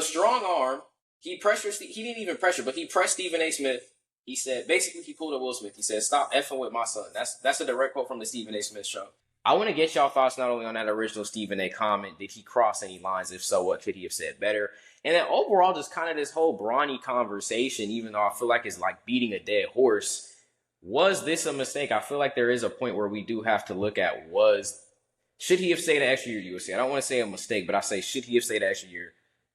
strong arm. He didn't even pressure, but he pressed Stephen A. Smith. He said, basically, he pulled a Will Smith. He said, "Stop effing with my son." That's a direct quote from the Stephen A. Smith show. I want to get y'all thoughts not only on that original Stephen A. comment, did he cross any lines? If so, what could he have said better? And then overall, just kind of this whole Bronny conversation, even though I feel like it's like beating a dead horse. Was this a mistake? I feel like there is a point where we do have to look at should he have stayed an extra year, USC? I don't want to say a mistake, but I say, should he have stayed an extra year?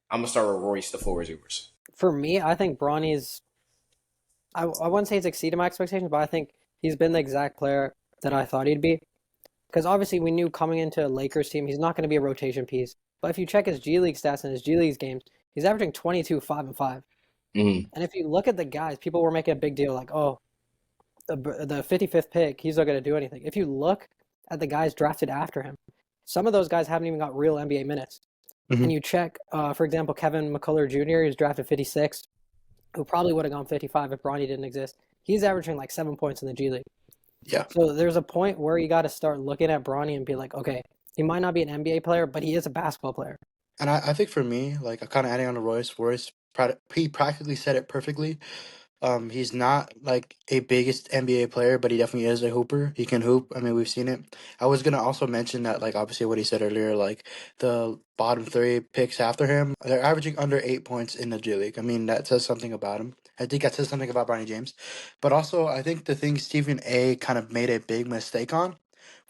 I'm going to start with Royce. The floor is yours. For me, I think Bronny's. I wouldn't say he's exceeded my expectations, but I think he's been the exact player that I thought he'd be. Because obviously we knew coming into a Lakers team, he's not going to be a rotation piece. But if you check his G League stats and his G League games, he's averaging 22, 5, and 5. Mm-hmm. And if you look at the guys, people were making a big deal like, oh, the 55th pick, he's not going to do anything. If you look at the guys drafted after him, some of those guys haven't even got real NBA minutes. Mm-hmm. And you check, for example, Kevin McCullough Jr., who's drafted 56, who probably would have gone 55 if Bronny didn't exist. He's averaging like 7 points in the G League. Yeah. So there's a point where you got to start looking at Bronny and be like, okay, he might not be an NBA player, but he is a basketball player. And I think for me, like, kind of adding on to Royce, he practically said it perfectly. He's not like a biggest NBA player, but he definitely is a hooper. He can hoop. I mean, we've seen it. I was gonna also mention that, like, obviously what he said earlier, like the bottom three picks after him, they're averaging under 8 points in the G League. I mean, that says something about him. I think that says something about Bronny James. But also, I think the thing Stephen A. kind of made a big mistake on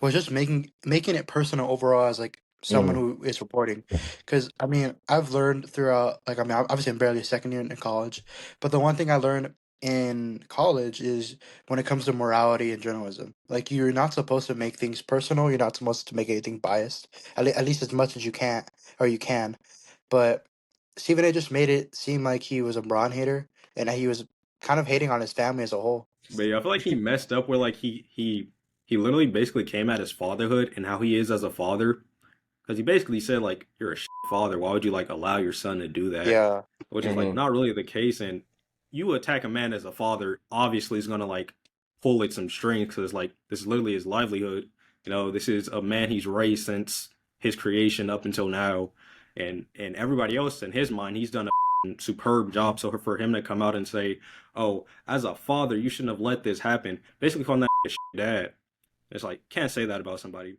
was just making it personal overall as like someone Mm-hmm. who is reporting. Because I mean, I've learned throughout, like, I mean, obviously I'm barely a second year in college, but the one thing I learned in college is when it comes to morality and journalism, like, you're not supposed to make things personal. You're not supposed to make anything biased, at least as much as you can, or you can. But Stephen A. just made it seem like he was a Braun hater and that he was kind of hating on his family as a whole. But yeah, I feel like he messed up where like he literally basically came at his fatherhood and how he is as a father because he basically said like you're a father. Why would you like allow your son to do that? Yeah. Which is like Mm-hmm. not really the case. And you attack a man as a father, obviously is gonna like pull at some strings because like this is literally his livelihood. You know, this is a man he's raised since his creation up until now, and everybody else in his mind, he's done a superb job. So for him to come out and say, "Oh, as a father, you shouldn't have let this happen," basically calling that dad. It's like can't say that about somebody.